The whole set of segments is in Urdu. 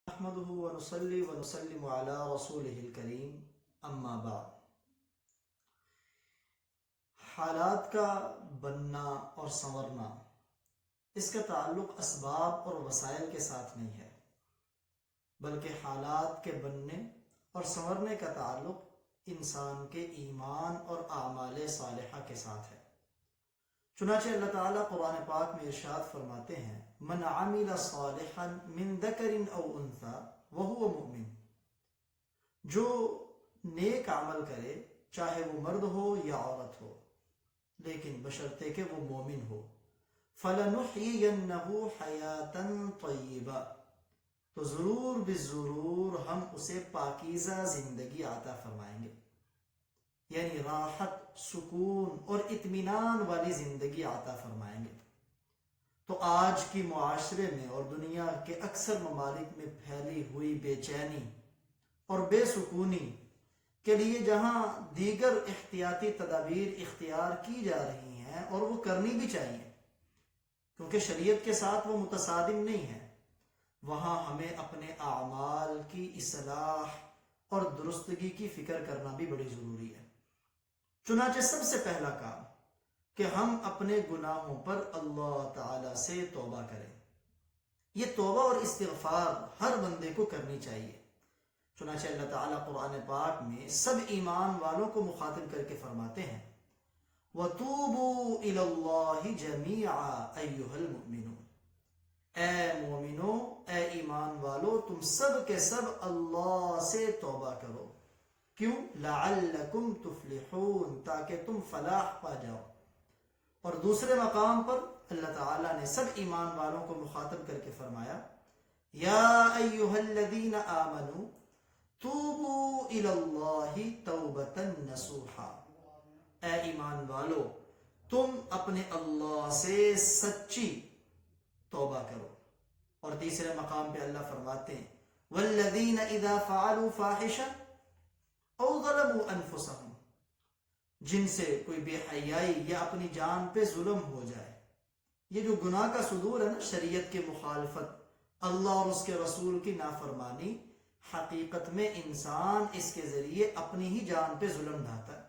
نحمده ونصلي ونسلم على رسوله الكريم اما بعد. حالات کا بننا اور سنورنا، اس کا تعلق اسباب اور وسائل کے ساتھ نہیں ہے، بلکہ حالات کے بننے اور سنورنے کا تعلق انسان کے ایمان اور اعمال صالحہ کے ساتھ ہے. چنانچہ اللہ تعالیٰ قرآن پاک میں ارشاد فرماتے ہیں: من عمل صالحا من ذکر او انثی وہو مؤمن، جو نیک عمل کرے چاہے وہ مرد ہو یا عورت ہو لیکن بشرطے کہ وہ مومن ہو، فَلَنُحْيِيَنَّهُ حَيَاةً طَيِّبَةً، تو ضرور بالضرور ہم اسے پاکیزہ زندگی عطا فرمائیں گے، یعنی راحت، سکون اور اطمینان والی زندگی عطا فرمائیں گے. تو آج کی معاشرے میں اور دنیا کے اکثر ممالک میں پھیلی ہوئی بے چینی اور بے سکونی کے لیے جہاں دیگر احتیاطی تدابیر اختیار کی جا رہی ہیں اور وہ کرنی بھی چاہیے کیونکہ شریعت کے ساتھ وہ متصادم نہیں ہے، وہاں ہمیں اپنے اعمال کی اصلاح اور درستگی کی فکر کرنا بھی بڑی ضروری ہے. چنانچہ سب سے پہلا کام کہ ہم اپنے گناہوں پر اللہ تعالی سے توبہ کریں. یہ توبہ اور استغفار ہر بندے کو کرنی چاہیے. چنانچہ اللہ تعالیٰ قرآن پاک میں سب ایمان والوں کو مخاطب کر کے فرماتے ہیں: وَتُوبُوا إِلَى اللَّهِ جَمِيعًا أَيُّهَا الْمُؤْمِنُونَ، اے مومنو، اے ایمان والو، تم سب کے سب اللہ سے توبہ کرو. کیوں؟ لعلکم تفلحون، تاکہ تم فلاح پا جاؤ. اور دوسرے مقام پر اللہ تعالیٰ نے سب ایمان والوں کو مخاطب کر کے فرمایا: یا ایہا الذین آمنوا توبوا الی اللہ توبۃ نصوحا، اے ایمان والو تم اپنے اللہ سے سچی توبہ کرو. اور تیسرے مقام پہ اللہ فرماتے ہیں: والذین اذا فعلوا فاحشہ او ظلموا انفسهم، جن سے کوئی بے حیائی یا اپنی جان پہ ظلم ہو جائے. یہ جو گناہ کا صدور ہے نا، شریعت کی مخالفت، اللہ اور اس کے رسول کی نافرمانی، حقیقت میں انسان اس کے ذریعے اپنی ہی جان پہ ظلم ڈھاتا ہے.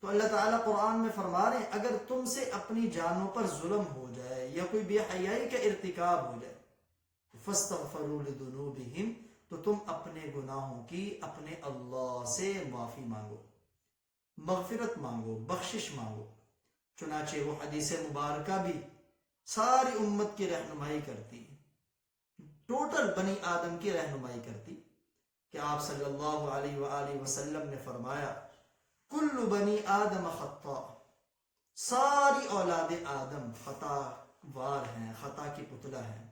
تو اللہ تعالیٰ قرآن میں فرما رہے ہیں اگر تم سے اپنی جانوں پر ظلم ہو جائے یا کوئی بے حیائی کا ارتکاب ہو جائے، فاستغفروا لذنوبہم، تو تم اپنے گناہوں کی اپنے اللہ سے معافی مانگو، مغفرت مانگو، بخشش مانگو. چنانچہ وہ حدیث مبارکہ بھی ساری امت کی رہنمائی کرتی، ٹوٹل بنی آدم کی رہنمائی کرتی، کہ آپ صلی اللہ علیہ وآلہ وسلم نے فرمایا: کل بنی آدم خطاء، ساری اولاد آدم خطا وار ہیں، خطا کی پتلا ہیں،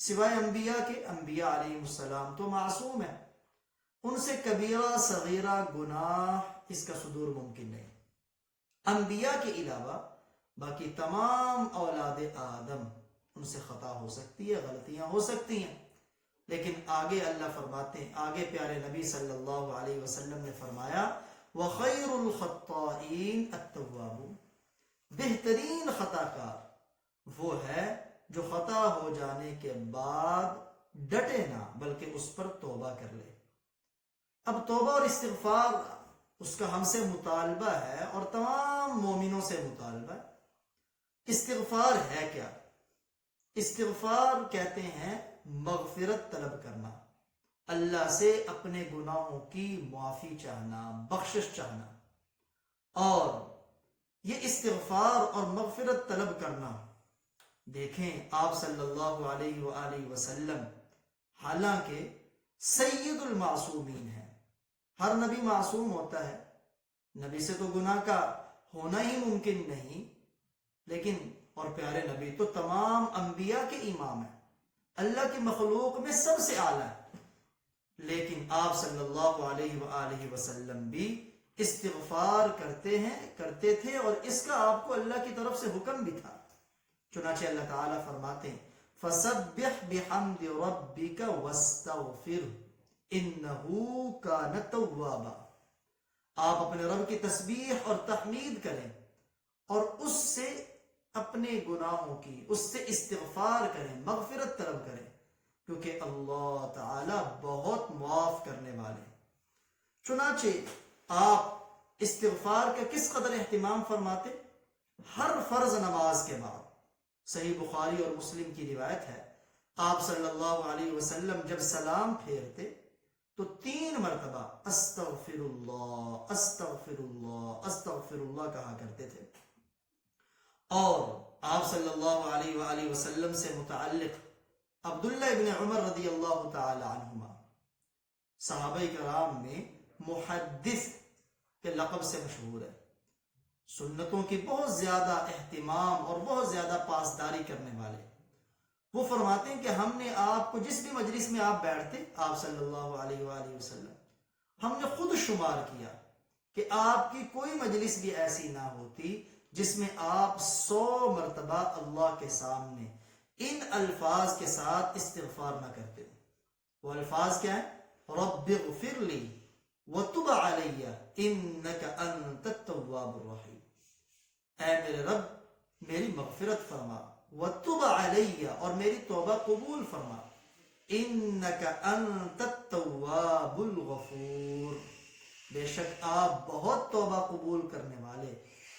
سوائے انبیاء کے. انبیاء علیہ السلام تو معصوم ہیں، ان سے کبیرہ صغیرہ گناہ اس کا صدور ممکن نہیں. انبیاء کے علاوہ باقی تمام اولاد آدم ان سے خطا ہو سکتی ہے، غلطیاں ہو سکتی ہیں. لیکن آگے اللہ فرماتے ہیں، آگے پیارے نبی صلی اللہ علیہ وسلم نے فرمایا: وَخَيْرُ الْخَطَّائِينَ التَّوَّابُونَ، بہترین خطا کار وہ ہے جو خطا ہو جانے کے بعد ڈٹے نہ بلکہ اس پر توبہ کر لے. اب توبہ اور استغفار اس کا ہم سے مطالبہ ہے اور تمام مومنوں سے مطالبہ ہے. استغفار ہے کیا؟ استغفار کہتے ہیں مغفرت طلب کرنا، اللہ سے اپنے گناہوں کی معافی چاہنا، بخشش چاہنا. اور یہ استغفار اور مغفرت طلب کرنا، دیکھیں آپ صلی اللہ علیہ وآلہ وسلم حالانکہ سید المعصومین ہیں، ہر نبی معصوم ہوتا ہے، نبی سے تو گناہ کا ہونا ہی ممکن نہیں، لیکن اور پیارے نبی تو تمام انبیاء کے امام ہیں، اللہ کی مخلوق میں سب سے اعلیٰ ہے. لیکن آپ صلی اللہ علیہ وآلہ وسلم بھی استغفار کرتے تھے اور اس کا آپ کو اللہ کی طرف سے حکم بھی تھا. چنانچہ اللہ تعالیٰ فرماتے ہیں: فَسَبِّحْ بِحَمْدِ رَبِّكَ وَاسْتَغْفِرْهُ إِنَّهُ كَانَ تَوَّابًا، آپ اپنے رب کی تسبیح اور تحمید کریں اور اس سے اپنے گناہوں کی، اس سے استغفار کریں، مغفرت طلب کریں، کیونکہ اللہ تعالی بہت معاف کرنے والے ہیں۔ چنانچہ آپ استغفار کا کس قدر اہتمام فرماتے؟ ہر فرض نماز کے بعد صحیح بخاری اور مسلم کی روایت ہے، آپ صلی اللہ علیہ وسلم جب سلام پھیرتے تو 3 مرتبہ استغفر اللہ استغفر اللہ استغفر اللہ کہا کرتے تھے۔ اور آپ صلی اللہ علیہ وآلہ وسلم سے متعلق عبداللہ ابن عمر رضی اللہ تعالی عنہما صحابہ کرام میں محدث کے لقب سے مشہور ہے، سنتوں کی بہت زیادہ اہتمام اور بہت زیادہ پاسداری کرنے والے۔ وہ فرماتے ہیں کہ ہم نے آپ کو جس بھی مجلس میں آپ بیٹھتے آپ صلی اللہ علیہ وآلہ وسلم، ہم نے خود شمار کیا کہ آپ کی کوئی مجلس بھی ایسی نہ ہوتی جس میں آپ 100 مرتبہ اللہ کے سامنے ان الفاظ کے ساتھ استغفار نہ کرتے۔ وہ الفاظ کیا ہیں؟ رب اغفر لی وتب علی انک انت التواب الرحیم، اے میرے رب میری مغفرت فرما، وتب علی اور میری توبہ قبول فرما، انک انت التواب الغفور، بے شک آپ بہت توبہ قبول کرنے والے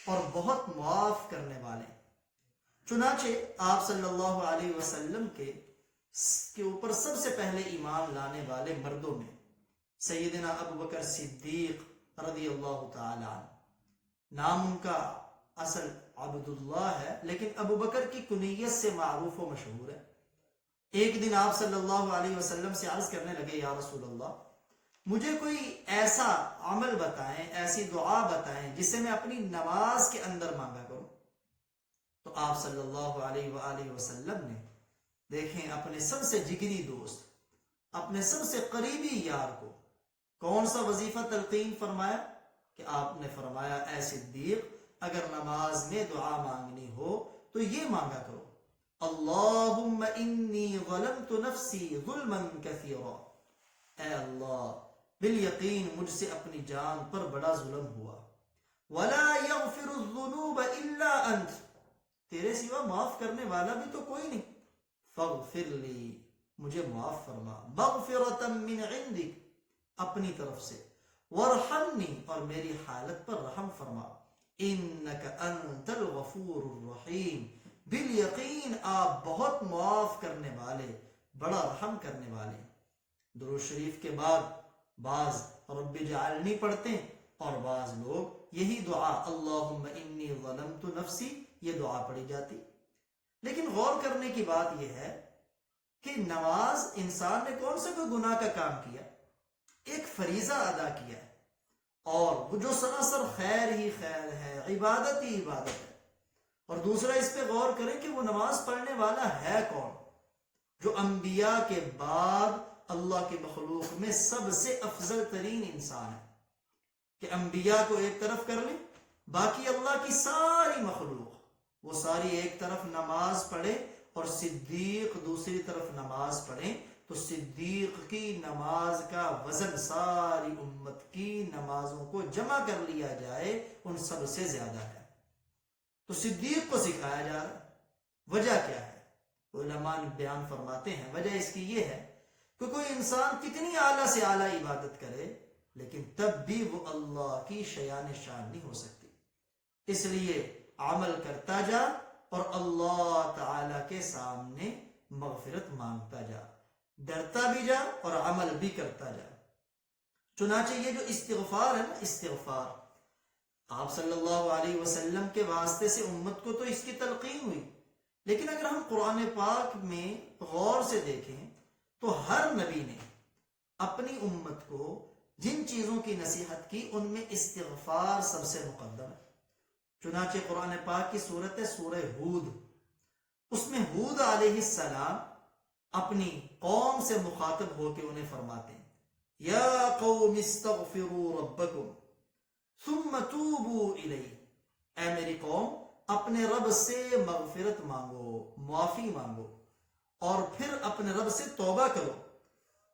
اور بہت معاف کرنے والے۔ چنانچہ آپ صلی اللہ علیہ وسلم کے اوپر سب سے پہلے ایمان لانے والے مردوں میں سیدنا ابو بکر صدیق رضی اللہ تعالی عنہ، نام ان کا اصل عبداللہ ہے لیکن ابو بکر کی کنیت سے معروف و مشہور ہے۔ ایک دن آپ صلی اللہ علیہ وسلم سے عرض کرنے لگے، یا رسول اللہ مجھے کوئی ایسا عمل بتائیں، ایسی دعا بتائیں جسے میں اپنی نماز کے اندر مانگا کروں۔ تو آپ صلی اللہ علیہ وآلہ وسلم نے دیکھیں اپنے سب سے جگری دوست، اپنے سب سے قریبی یار کو کون سا وظیفہ تلقین فرمایا کہ آپ نے فرمایا، اے صدیق اگر نماز میں دعا مانگنی ہو تو یہ مانگا کرو، اللہم انی ظلمت نفسی ظلما کثیرا، اے اللہ بالیقین مجھ سے اپنی جان پر بڑا ظلم ہوا، ولا یغفر الذنوب الا انت، تیرے سوا معاف کرنے والا بھی تو کوئی نہیں، فاغفر لی مجھے معاف فرما، مغفرۃ من عندک اپنی طرف سے، وارحمنی اور میری حالت پر رحم فرما، انک انت الغفور الرحیم، بالیقین آپ بہت معاف کرنے والے بڑا رحم کرنے والے۔ درود شریف کے بعد بعض رب جعلنی پڑھتے ہیں اور بعض لوگ یہی دعا اللہم انی ظلمت نفسی یہ دعا پڑھی جاتی۔ لیکن غور کرنے کی بات یہ ہے کہ نماز انسان نے کون سے کوئی گناہ کا کام کیا، ایک فریضہ ادا کیا ہے اور وہ جو سراسر خیر ہی خیر ہے، عبادت ہی عبادت ہے، اور دوسرا اس پہ غور کریں کہ وہ نماز پڑھنے والا ہے کون، جو انبیاء کے بعد اللہ کے مخلوق میں سب سے افضل ترین انسان ہے، کہ انبیاء کو ایک طرف کر لیں، باقی اللہ کی ساری مخلوق وہ ساری ایک طرف نماز پڑھے اور صدیق دوسری طرف نماز پڑھیں تو صدیق کی نماز کا وزن ساری امت کی نمازوں کو جمع کر لیا جائے ان سب سے زیادہ ہے۔ تو صدیق کو سکھایا جا رہا ہے۔ وجہ کیا ہے؟ علماء بیان فرماتے ہیں وجہ اس کی یہ ہے کہ کوئی انسان کتنی اعلیٰ سے اعلیٰ عبادت کرے لیکن تب بھی وہ اللہ کی شیان شان نہیں ہو سکتی، اس لیے عمل کرتا جا اور اللہ تعالی کے سامنے مغفرت مانگتا جا، ڈرتا بھی جا اور عمل بھی کرتا جا۔ چنانچہ یہ جو استغفار ہے نا، استغفار آپ صلی اللہ علیہ وسلم کے واسطے سے امت کو تو اس کی تلقین ہوئی، لیکن اگر ہم قرآن پاک میں غور سے دیکھیں تو ہر نبی نے اپنی امت کو جن چیزوں کی نصیحت کی ان میں استغفار سب سے مقدم ہے۔ چنانچہ قرآن پاک کی صورت ہے سورہ ہود، اس میں ہود علیہ السلام اپنی قوم سے مخاطب ہو کے انہیں فرماتے ہیں، یا قوم استغفروا ربکم ثم توبوا الیہ، اے میری قوم اپنے رب سے مغفرت مانگو، معافی مانگو اور پھر اپنے رب سے توبہ کرو،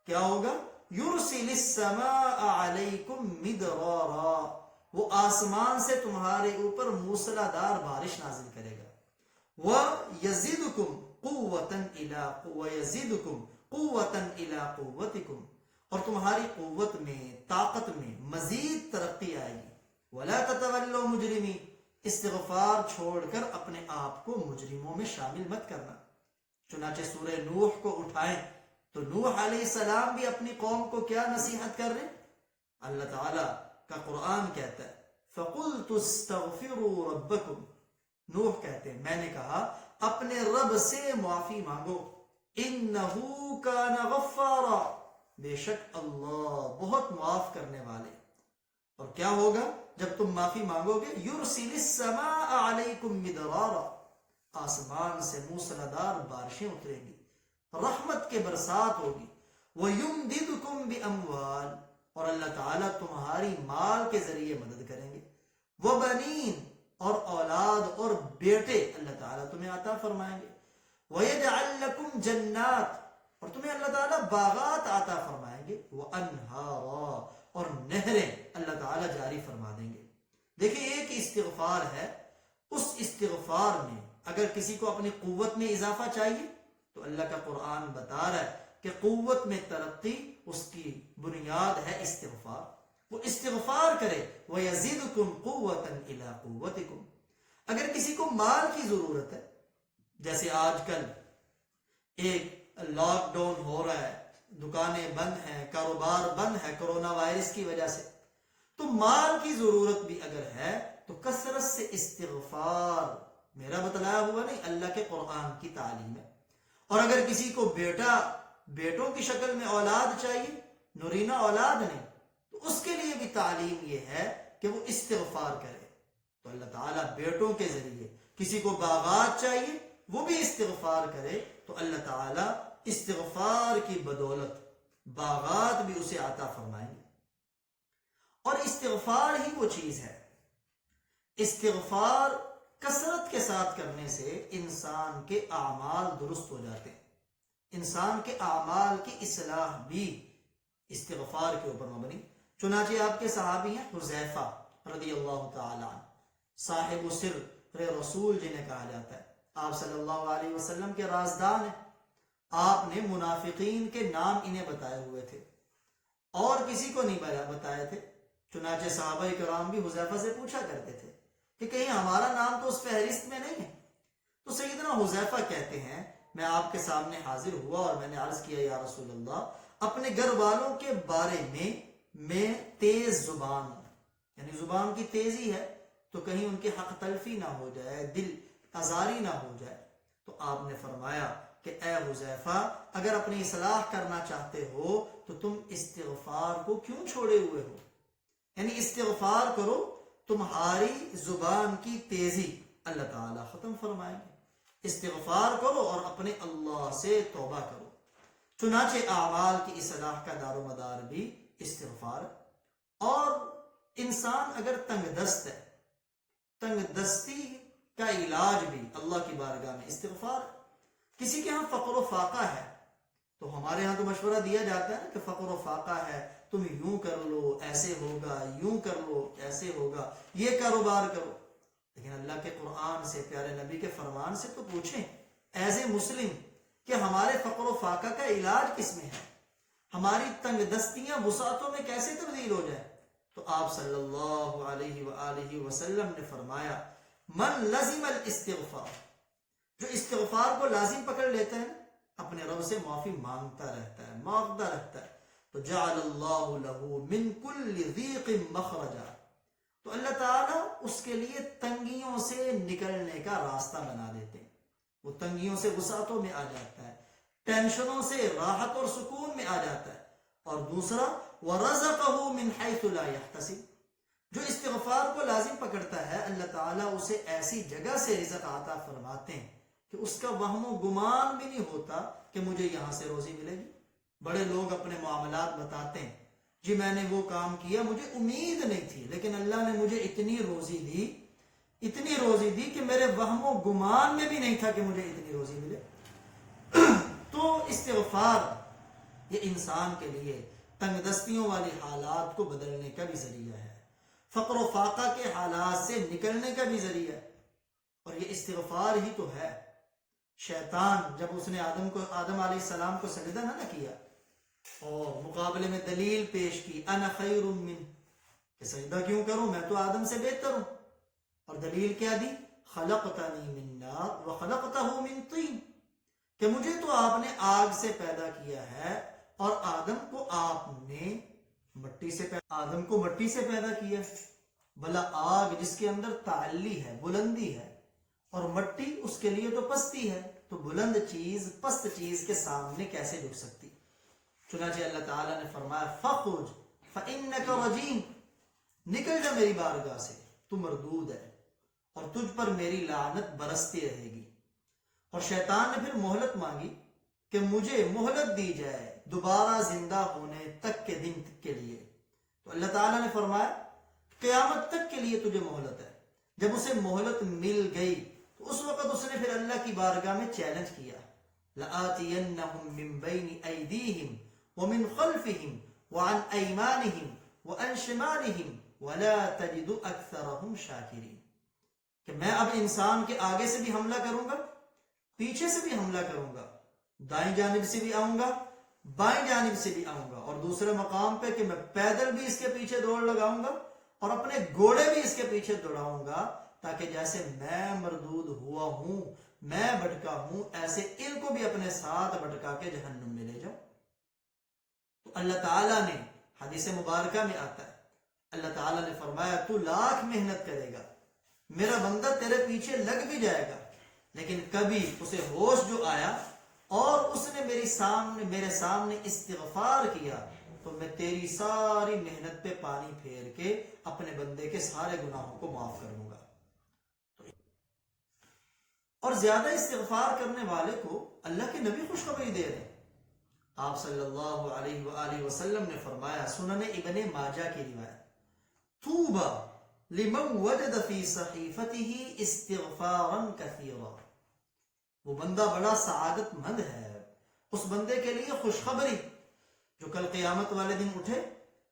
کیا ہوگا؟ یرسل السماء علیکم مدرارا، وہ آسمان سے تمہارے اوپر موسلا دار بارش نازل کرے گا، وَيَزِدُكُمْ قُوَّةً إِلَىٰ وَيَزِدُكُمْ قوتا الی قوتکم، اور تمہاری قوت میں، طاقت میں مزید ترقی آئے گی. ولا تتولوا مجرمین، استغفار چھوڑ کر اپنے آپ کو مجرموں میں شامل مت کرنا. چنانچہ سورہ نوح کو اٹھائیں تو نوح علیہ السلام بھی اپنی قوم کو کیا نصیحت کر رہے ہیں؟ اللہ تعالیٰ کا قرآن کہتا ہے فَقُلْتُ اسْتَغْفِرُوا رَبَّكُمْ، نوح کہتے ہیں میں نے کہا اپنے رب سے معافی مانگو، إِنَّهُ كَانَ غَفَّارًا، بے شک اللہ بہت معاف کرنے والے. اور کیا ہوگا جب تم معافی مانگو گے؟ يُرْسِلِ السَّمَاءَ عَلَيْكُمْ مِدْرَارًا، آسمان سے موسلادھار بارشیں اتریں گی، رحمت کے برسات ہوگی. وَيُمْدِدْكُمْ بِأَمْوَالٍ، اور اللہ تعالیٰ تمہاری مال کے ذریعے مدد کریں گے. وَبَنِينَ، اور اولاد اور بیٹے اللہ تعالیٰ تمہیں عطا فرمائیں گے. وَيَجْعَلْ لَكُمْ جَنَّاتٍ، اور تمہیں اللہ تعالیٰ باغات عطا فرمائیں گے. وَأَنْهَارًا، اور نہریں اللہ تعالیٰ جاری فرما دیں گے. دیکھیں ایک استغفار ہے، اس استغفار میں اگر کسی کو اپنی قوت میں اضافہ چاہیے تو اللہ کا قرآن بتا رہا ہے کہ قوت میں ترقی اس کی بنیاد ہے استغفار. وہ استغفار کرے وَيَزِدْكُمْ قُوَّةً إِلَىٰ قُوَّتِكُمْ. اگر کسی کو مال کی ضرورت ہے، جیسے آج کل ایک لاک ڈاؤن ہو رہا ہے، دکانیں بند ہیں، کاروبار بند ہے کرونا وائرس کی وجہ سے، تو مال کی ضرورت بھی اگر ہے تو کثرت سے استغفار، میرا بتلایا ہوا نہیں، اللہ کے قرآن کی تعلیم ہے. اور اگر کسی کو بیٹوں کی شکل میں اولاد چاہیے، نورینہ اولاد نہیں، تو اس کے لیے بھی تعلیم یہ ہے کہ وہ استغفار کرے. تو اللہ تعالیٰ بیٹوں کے ذریعے، کسی کو باغات چاہیے وہ بھی استغفار کرے تو اللہ تعالیٰ استغفار کی بدولت باغات بھی اسے عطا فرمائیں گے. اور استغفار ہی وہ چیز ہے، استغفار کثرت کے ساتھ کرنے سے انسان کے اعمال درست ہو جاتے ہیں. انسان کے اعمال کی اصلاح بھی استغفار کے اوپر مبنی. چنانچہ آپ کے صحابی ہیں حذیفہ رضی اللہ تعالی عنہ، صاحب سر رسول جنہیں کہا جاتا ہے، آپ صلی اللہ علیہ وسلم کے رازدان ہیں. آپ نے منافقین کے نام انہیں بتائے ہوئے تھے اور کسی کو نہیں بتائے تھے. چنانچہ صحابہ کرام بھی حذیفہ سے پوچھا کرتے تھے کہ کہیں ہمارا نام تو اس فہرست میں نہیں ہے. تو سیدنا حذیفہ کہتے ہیں میں آپ کے سامنے حاضر ہوا اور میں نے عرض کیا یا رسول اللہ، اپنے گھر والوں کے بارے میں تیز زبان ہوں، یعنی زبان کی تیزی ہے تو کہیں ان کی حق تلفی نہ ہو جائے، دل آزاری نہ ہو جائے. تو آپ نے فرمایا کہ اے حذیفہ اگر اپنی اصلاح کرنا چاہتے ہو تو تم استغفار کو کیوں چھوڑے ہوئے ہو؟ یعنی استغفار کرو، تمہاری زبان کی تیزی اللہ تعالیٰ ختم فرمائیں گے. استغفار کرو اور اپنے اللہ سے توبہ کرو. چنانچہ اعمال کی اصلاح کا دار و مدار بھی استغفار. اور انسان اگر تنگ دست ہے، تنگ دستی کا علاج بھی اللہ کی بارگاہ میں استغفار. کسی کے ہاں فقر و فاقہ ہے تو ہمارے ہاں تو مشورہ دیا جاتا ہے کہ فقر و فاقہ ہے، تم یوں کر لو ایسے ہوگا، یوں کر لو ایسے ہوگا، یہ کاروبار کرو. لیکن اللہ کے قرآن سے، پیارے نبی کے فرمان سے تو پوچھیں ایز اے مسلم کہ ہمارے فقر و فاقہ کا علاج کس میں ہے، ہماری تنگ دستیاں وسعتوں میں کیسے تبدیل ہو جائے. تو آپ صلی اللہ علیہ وآلہ وسلم نے فرمایا من لزم الاستغفار، جو استغفار کو لازم پکڑ لیتا ہے، اپنے رب سے معافی مانگتا رہتا ہے، مانگتا رہتا ہے، تو جعل اللہ له من کل ضیق مخرجا، تو اللہ تعالیٰ اس کے لیے تنگیوں سے نکلنے کا راستہ بنا دیتے ہیں. وہ تنگیوں سے وسعتوں میں آ جاتا ہے، ٹینشنوں سے راحت اور سکون میں آ جاتا ہے. اور دوسرا وَرَزَقَهُ مِنْ حَيْثُ لَا يَحْتَسِبُ، جو استغفار کو لازم پکڑتا ہے اللہ تعالیٰ اسے ایسی جگہ سے رزق عطا فرماتے ہیں کہ اس کا وہم و گمان بھی نہیں ہوتا کہ مجھے یہاں سے روزی ملے گی. بڑے لوگ اپنے معاملات بتاتے ہیں جی میں نے وہ کام کیا، مجھے امید نہیں تھی لیکن اللہ نے مجھے اتنی روزی دی کہ میرے وہم و گمان میں بھی نہیں تھا کہ مجھے اتنی روزی ملے. تو استغفار یہ انسان کے لیے تنگ دستیوں والی حالات کو بدلنے کا بھی ذریعہ ہے، فقر و فاقہ کے حالات سے نکلنے کا بھی ذریعہ ہے. اور یہ استغفار ہی تو ہے شیطان جب اس نے آدم علیہ السلام کو سجدہ نہ کیا اور مقابلے میں دلیل پیش کی انا خیر من، کہ سجدہ کیوں کروں، میں تو آدم سے بہتر ہوں، اور دلیل کیا دی، خلقتنی من نار وخلقتہ من طین، کہ مجھے تو آپ نے آگ سے پیدا کیا ہے اور آدم کو آپ نے مٹی سے پیدا کیا ہے۔ بھلا آگ جس کے اندر تعلی ہے، بلندی ہے، اور مٹی اس کے لیے تو پستی ہے، تو بلند چیز پست چیز کے سامنے کیسے جھک سکتی؟ چنانچہ اللہ تعالیٰ نے فرمایا فخرج فإنک رجیم، نکل جا میری بارگاہ سے، تو مردود ہے اور تجھ پر میری لعنت برستی رہے گی۔ اور شیطان نے پھر مہلت مانگی کہ مجھے مہلت دی جائے دوبارہ زندہ ہونے تک کے دن کے لیے، تو اللہ تعالیٰ نے فرمایا قیامت تک کے لیے تجھے مہلت ہے۔ جب اسے مہلت مل گئی تو اس وقت اس نے پھر اللہ کی بارگاہ میں چیلنج کیا، لآتینہم من بین ایدیہم ومن خلفہم وعن ایمانہم وعن شمالہم ولا تجد اکثرہم شاکرین، کہ میں اب انسان کے آگے سے بھی حملہ کروں گا، پیچھے سے بھی حملہ کروں گا، دائیں جانب سے بھی آؤں گا، بائیں جانب سے بھی آؤں گا، اور دوسرے مقام پہ کہ میں پیدل بھی اس کے پیچھے دوڑ لگاؤں گا اور اپنے گھوڑے بھی اس کے پیچھے دوڑاؤں گا، تاکہ جیسے میں مردود ہوا ہوں، میں بھٹکا ہوں، ایسے ان کو بھی اپنے ساتھ بھٹکا کے جہنم میں لے جاؤ۔ تو اللہ تعالیٰ نے حدیث مبارکہ میں آتا ہے، اللہ تعالیٰ نے فرمایا تو لاکھ محنت کرے گا، میرا بندہ تیرے پیچھے لگ بھی جائے گا، لیکن کبھی اسے ہوش جو آیا اور اس نے میرے سامنے استغفار کیا تو میں تیری ساری محنت پہ پانی پھیر کے اپنے بندے کے سارے گناہوں کو معاف کر دوں گا۔ اور زیادہ استغفار کرنے والے کو اللہ کے نبی خوشخبری دے رہے ہیں۔ آپ صلی اللہ علیہ وآلہ وسلم نے فرمایا، سنن ابن ماجہ کی روایت، طوبى لمن وجد في صحیفته استغفارا كثيرا، وہ بندہ بڑا سعادت مند ہے، اس بندے کے لیے خوشخبری جو کل قیامت والے دن اٹھے،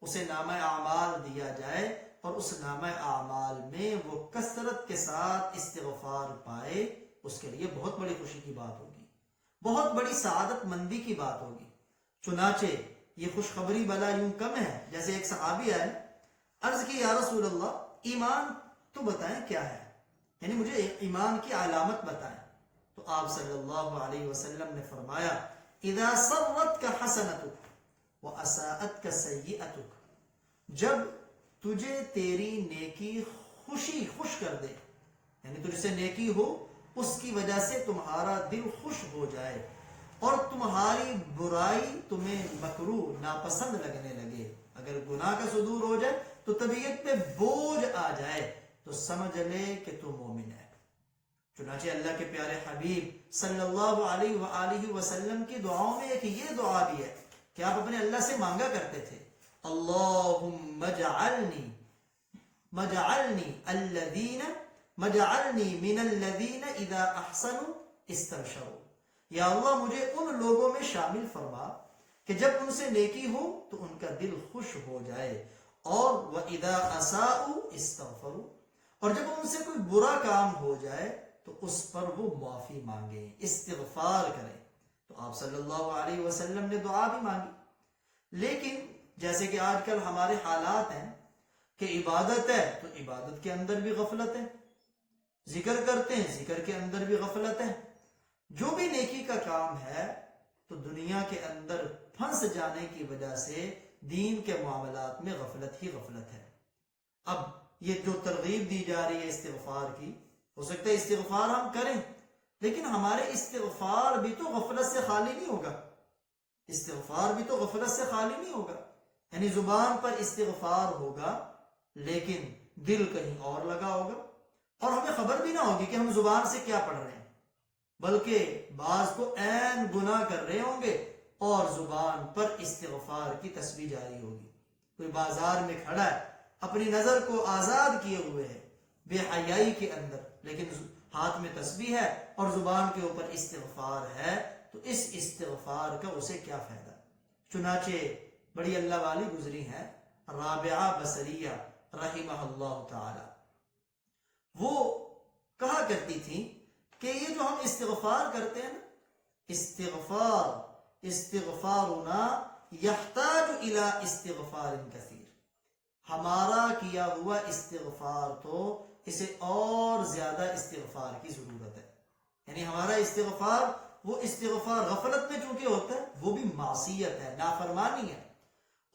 اسے نامہ اعمال دیا جائے اور اس نامہ اعمال میں وہ کثرت کے ساتھ استغفار پائے، اس کے لیے بہت بڑی خوشی کی بات ہوگی، بہت بڑی سعادت مندی کی بات ہوگی۔ چنانچہ یہ خوشخبری بلا یوں کم ہے، جیسے ایک صحابی آئے، عرض کی یا رسول اللہ ایمان تو بتائیں کیا ہے، یعنی مجھے ایمان کی علامت بتائیں۔ تو آپ صلی اللہ علیہ وسلم نے فرمایا، اذا سرتک حسنتک واساءتک سیئتک، جب تجھے تیری نیکی خوش کر دے، یعنی تجھ سے نیکی ہو، اس کی وجہ سے تمہارا دل خوش ہو جائے، اور تمہاری برائی تمہیں مکروہ ناپسند لگنے لگے، اگر گناہ کا صدور ہو جائے تو طبیعت پہ بوجھ آ جائے، تو سمجھ لے کہ تو مومن ہے۔ چنانچہ اللہ کے پیارے حبیب صلی اللہ علیہ وآلہ وسلم کی دعاؤں میں ایک یہ دعا بھی ہے کہ آپ اپنے اللہ سے مانگا کرتے تھے، اللہم مجعلنی من الذین اذا احسنوا استبشروا، یا اللہ مجھے ان لوگوں میں شامل فرما کہ جب ان سے نیکی ہو تو ان کا دل خوش ہو جائے، اور وَإِذَا أَسَاءُوا اسْتَغْفَرُوا، اور جب ان سے کوئی برا کام ہو جائے تو اس پر وہ معافی مانگیں، استغفار کریں۔ تو آپ صلی اللہ علیہ وسلم نے دعا بھی مانگی، لیکن جیسے کہ آج کل ہمارے حالات ہیں کہ عبادت ہے تو عبادت کے اندر بھی غفلت ہے، ذکر کرتے ہیں ذکر کے اندر بھی غفلت ہے، جو بھی نیکی کا کام ہے تو دنیا کے اندر پھنس جانے کی وجہ سے دین کے معاملات میں غفلت ہی غفلت ہے۔ اب یہ جو ترغیب دی جا رہی ہے استغفار کی، ہو سکتا ہے استغفار ہم کریں، لیکن ہمارے استغفار بھی تو غفلت سے خالی نہیں ہوگا، استغفار بھی تو غفلت سے خالی نہیں ہوگا، یعنی زبان پر استغفار ہوگا لیکن دل کہیں اور لگا ہوگا، اور ہمیں خبر بھی نہ ہوگی کہ ہم زبان سے کیا پڑھ رہے ہیں، بلکہ بعض تو عین گناہ کر رہے ہوں گے اور زبان پر استغفار کی تسبیح جاری ہوگی۔ کوئی بازار میں کھڑا ہے، اپنی نظر کو آزاد کیے ہوئے ہے بے حیائی کے اندر، لیکن ہاتھ میں تسبیح ہے اور زبان کے اوپر استغفار ہے، تو اس استغفار کا اسے کیا فائدہ؟ چنانچہ بڑی اللہ والی گزری ہیں رابعہ بصریہ رحمہ اللہ تعالی، وہ کہا کرتی تھی کہ یہ جو ہم استغفار کرتے ہیں نا، استغفارنا یحتاج الی استغفار کثیر، ہمارا کیا ہوا استغفار تو اسے اور زیادہ استغفار کی ضرورت ہے. یعنی ہمارا استغفار، وہ استغفار غفلت میں چونکہ ہوتا ہے، وہ بھی معصیت ہے، نافرمانی ہے،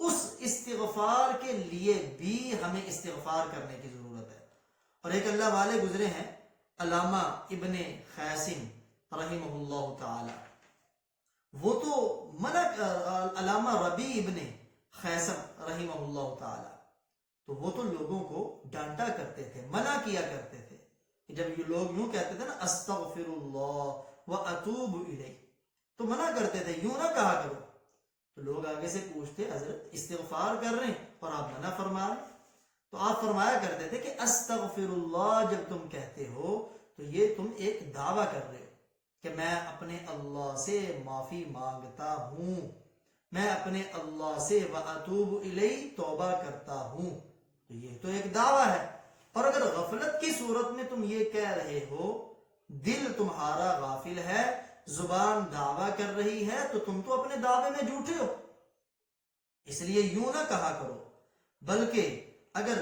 اس استغفار کے لیے بھی ہمیں استغفار کرنے کی ضرورت ہے. اور ایک اللہ والے گزرے ہیں، علامہ ابن خیسم رحمہ اللہ تعالی، وہ تو علامہ ربیع ابن خیسم رحمہ اللہ تعالی، تو وہ تو لوگوں کو ڈانٹا کرتے تھے، منع کیا کرتے تھے. جب یہ لوگ یوں کہتے تھے نا استغفر اللہ واتوب الیہ، تو منع کرتے تھے، یوں نہ کہا کرو. تو لوگ آگے سے پوچھتے، حضرت استغفار کر رہے ہیں اور آپ منع فرما رہے ہیں. تو آپ فرمایا کرتے تھے کہ استغفر اللہ جب تم کہتے ہو تو یہ تم ایک دعویٰ کر رہے ہو کہ میں اپنے اللہ سے معافی مانگتا ہوں، میں اپنے اللہ سے واتوب الیہ توبہ کرتا ہوں. تو یہ تو ایک دعویٰ ہے. اور اگر غفلت کی صورت میں تم یہ کہہ رہے ہو، دل تمہارا غافل ہے، زبان دعویٰ کر رہی ہے، تو تم تو اپنے دعوے میں جھوٹے ہو. اس لیے یوں نہ کہا کرو، بلکہ اگر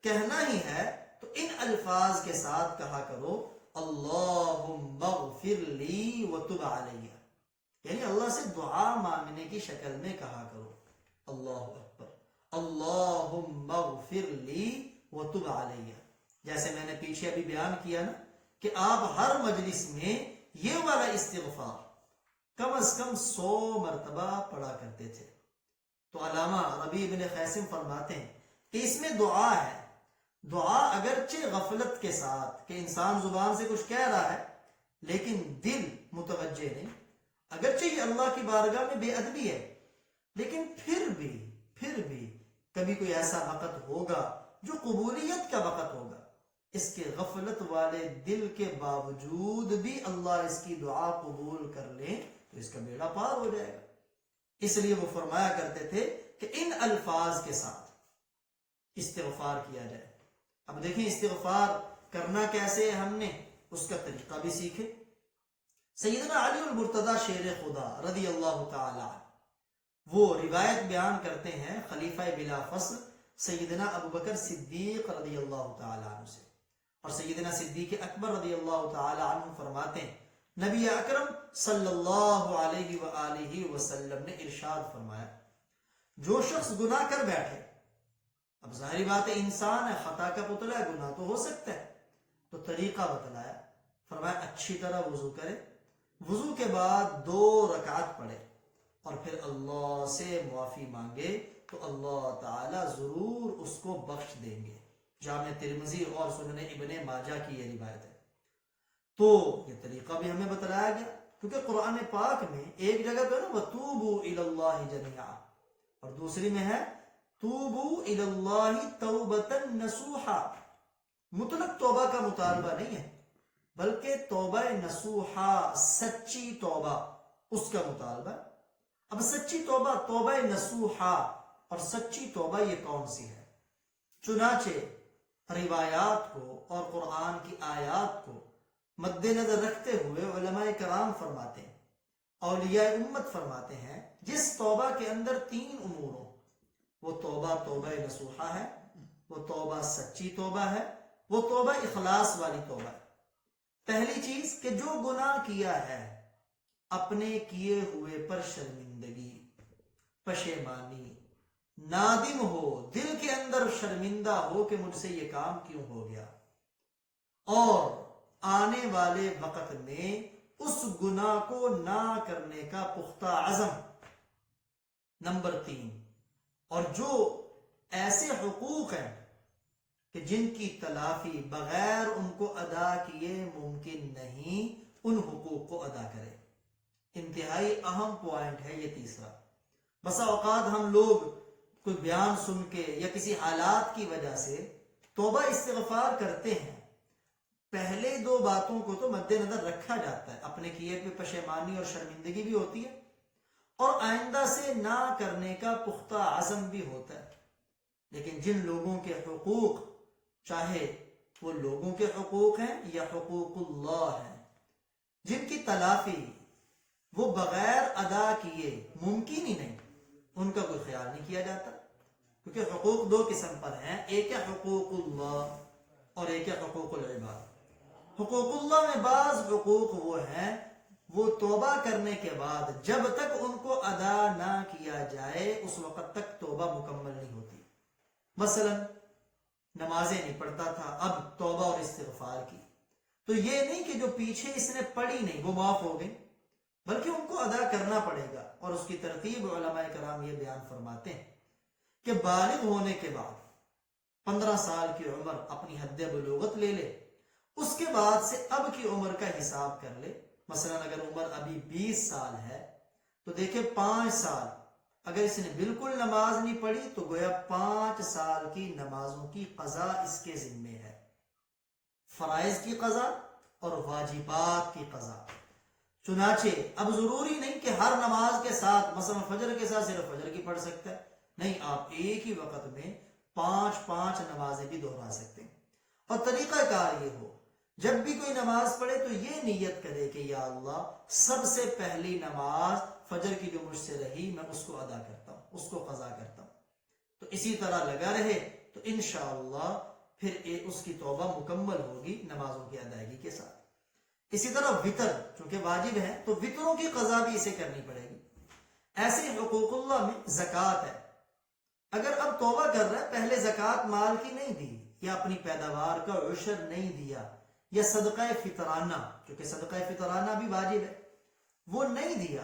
کہنا ہی ہے تو ان الفاظ کے ساتھ کہا کرو، اللہم اغفر لی وتب علی، یعنی اللہ سے دعا مانگنے کی شکل میں کہا کرو، اللہ اکبر، اللہم اغفر لی وتب علی. جیسے میں نے پیچھے ابھی بیان کیا نا کہ آپ ہر مجلس میں یہ والا استغفار کم از کم 100 مرتبہ پڑھا کرتے تھے. تو علامہ ربیع بن خیسم فرماتے ہیں کہ اس میں دعا ہے. دعا اگرچہ غفلت کے ساتھ کہ انسان زبان سے کچھ کہہ رہا ہے لیکن دل متوجہ نہیں، اگرچہ یہ اللہ کی بارگاہ میں بے ادبی ہے، لیکن پھر بھی کبھی کوئی ایسا وقت ہوگا جو قبولیت کا وقت ہوگا، اس کے غفلت والے دل کے باوجود بھی اللہ اس کی دعا قبول کر لے تو اس کا بیڑا پار ہو جائے گا. اس لیے وہ فرمایا کرتے تھے کہ ان الفاظ کے ساتھ استغفار کیا جائے. اب دیکھیں استغفار کرنا کیسے ہے، ہم نے اس کا طریقہ بھی سیکھے. سیدنا علی المرتضی شیر خدا رضی اللہ تعالی عنہ وہ روایت بیان کرتے ہیں خلیفہ بلا فصل سیدنا ابوبکر صدیق رضی اللہ تعالی عنہ سے، اور سیدنا صدیق اکبر رضی اللہ تعالی عنہ فرماتے ہیں نبی اکرم صلی اللہ علیہ وآلہ وسلم نے ارشاد فرمایا، جو شخص گناہ کر بیٹھے، اب ظاہری بات ہے انسان ہے، خطا کا پتلا ہے، گناہ تو ہو سکتا ہے، تو طریقہ بتلایا، فرمایا اچھی طرح وضو کرے، وضو کے بعد 2 رکعت پڑھے اور پھر اللہ سے معافی مانگے تو اللہ تعالی ضرور اس کو بخش دیں گے. جامع ترمذی اور سنن ابن ماجہ کی یہ روایت ہے. تو یہ طریقہ بھی ہمیں بتلایا گیا، کیونکہ قرآن پاک میں ایک جگہ پہ نا وَتُوبُوا إِلَى اللَّهِ جَمِيعًا، اور دوسری میں ہے توبوا إِلَى اللَّهِ تَوْبَةً نَصُوحًا. مطلق توبہ کا مطالبہ نہیں ہے، بلکہ توبہ نصوحہ، سچی توبہ، اس کا مطالبہ. اب سچی توبہ، توبہ نصوحہ اور سچی توبہ یہ کون سی ہے؟ چنانچہ روایات کو اور قرآن کی آیات کو مد نظر رکھتے ہوئے علماء کرام فرماتے ہیں، اولیاء امت فرماتے ہیں، جس توبہ کے اندر 3 امور ہوں، وہ توبہ نصوحہ ہے، وہ توبہ سچی توبہ ہے، وہ توبہ اخلاص والی توبہ ہے. پہلی چیز کہ جو گناہ کیا ہے اپنے کیے ہوئے پر شرمندگی، پشیمانی، نادم ہو، دل کے اندر شرمندہ ہو کہ مجھ سے یہ کام کیوں ہو گیا، اور آنے والے وقت میں اس گناہ کو نہ کرنے کا پختہ عزم. نمبر 3، اور جو ایسے حقوق ہیں کہ جن کی تلافی بغیر ان کو ادا کیے ممکن نہیں، ان حقوق کو ادا کرے. انتہائی اہم پوائنٹ ہے یہ تیسرا. بسا اوقات ہم لوگ کوئی بیان سن کے یا کسی حالات کی وجہ سے توبہ استغفار کرتے ہیں، پہلے 2 باتوں کو تو مد نظر رکھا جاتا ہے، اپنے کیے پہ پشیمانی اور شرمندگی بھی ہوتی ہے، اور آئندہ سے نہ کرنے کا پختہ عزم بھی ہوتا ہے. لیکن جن لوگوں کے حقوق، چاہے وہ لوگوں کے حقوق ہیں یا حقوق اللہ ہیں، جن کی تلافی وہ بغیر ادا کیے ممکن ہی نہیں، ان کا کوئی خیال نہیں کیا جاتا، کیونکہ حقوق دو قسم پر ہیں، ایک ہے حقوق اللہ اور ایک ہے حقوق العباد۔ حقوق اللہ میں بعض حقوق وہ ہیں وہ توبہ کرنے کے بعد جب تک ان کو ادا نہ کیا جائے اس وقت تک توبہ مکمل نہیں ہوتی۔ مثلا نمازیں نہیں پڑھتا تھا، اب توبہ اور استغفار کی، تو یہ نہیں کہ جو پیچھے اس نے پڑھی نہیں وہ معاف ہو گئی، بلکہ ان کو ادا کرنا پڑے گا۔ اور اس کی ترتیب علماء کرام یہ بیان فرماتے ہیں کہ بالغ ہونے کے بعد 15 سال کی عمر اپنی حد بلوغت لے لے، اس کے بعد سے اب کی عمر کا حساب کر لے۔ مثلا اگر عمر ابھی 20 سال ہے تو دیکھیں 5 سال اگر اس نے بالکل نماز نہیں پڑھی تو گویا 5 سال کی نمازوں کی قضا اس کے ذمے ہے، فرائض کی قضا اور واجبات کی قضا۔ چنانچہ اب ضروری نہیں کہ ہر نماز کے ساتھ، مثلا فجر کے ساتھ صرف فجر کی پڑھ سکتا ہے، نہیں، آپ ایک ہی وقت میں 5 نمازیں بھی دہرا سکتے ہیں۔ اور طریقہ کار یہ ہو، جب بھی کوئی نماز پڑھے تو یہ نیت کرے کہ یا اللہ سب سے پہلی نماز فجر کی جو مجھ سے رہی میں اس کو ادا کرتا ہوں، اس کو قضا کرتا ہوں، تو اسی طرح لگا رہے تو انشاءاللہ پھر اس کی توبہ مکمل ہوگی نمازوں کی ادائیگی کے ساتھ۔ اسی طرح وطر چونکہ واجب ہے تو وطروں کی قضا بھی اسے کرنی پڑے گی۔ ایسے حقوق اللہ میں زکوٰۃ ہے، اگر اب توبہ کر رہا ہے، پہلے زکوٰۃ مال کی نہیں دی یا اپنی پیداوار کا عشر نہیں دیا یا صدقہ فطرانہ، کیونکہ صدقہ فطرانہ بھی واجب ہے، وہ نہیں دیا،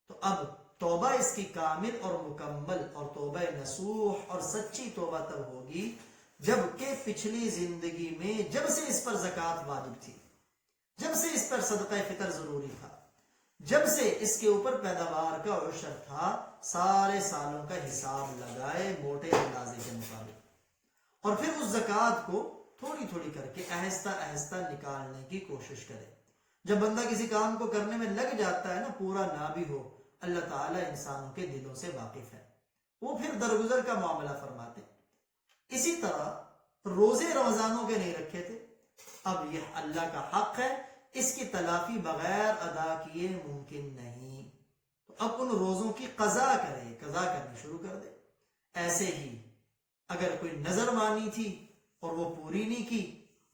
تو اب توبہ اس کی کامل اور مکمل اور توبہ نصوح اور سچی توبہ تب ہوگی جبکہ پچھلی زندگی میں جب سے اس پر زکوٰۃ واجب تھی، جب سے اس پر صدقہ فطر ضروری تھا، جب سے اس کے اوپر پیداوار کا عشر تھا، سارے سالوں کا حساب لگائے موٹے اندازے کے مطابق، اور پھر اس زکوٰۃ کو تھوڑی تھوڑی کر کے آہستہ آہستہ نکالنے کی کوشش کرے۔ جب بندہ کسی کام کو کرنے میں لگ جاتا ہے نا، پورا نہ بھی ہو، اللہ تعالیٰ انسانوں کے دلوں سے واقف ہے، وہ پھر درگزر کا معاملہ فرماتے۔ اسی طرح روزے رمضانوں کے نہیں رکھے تھے، اب یہ اللہ کا حق ہے، اس کی تلافی بغیر ادا کیے ممکن نہیں، تو اب ان روزوں کی قضا کرے، قضا کرنی شروع کر دے۔ ایسے ہی اگر کوئی نظر مانی تھی اور وہ پوری نہیں کی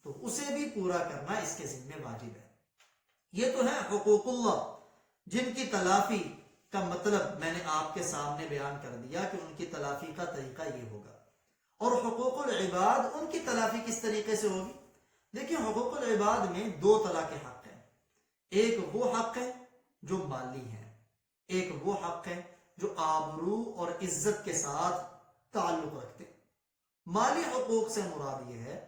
تو اسے بھی پورا کرنا اس کے ذمہ واجب ہے۔ یہ تو ہے حقوق اللہ جن کی تلافی کا مطلب میں نے آپ کے سامنے بیان کر دیا کہ ان کی تلافی کا طریقہ یہ ہوگا۔ اور حقوق العباد، ان کی تلافی کس طریقے سے ہوگی؟ دیکھیں، حقوق العباد میں 2 طرح کے حق ہیں، ایک وہ حق ہے جو مالی ہے، ایک وہ حق ہے جو آبرو اور عزت کے ساتھ تعلق رکھتے ہیں۔ مالی حقوق سے مراد یہ ہے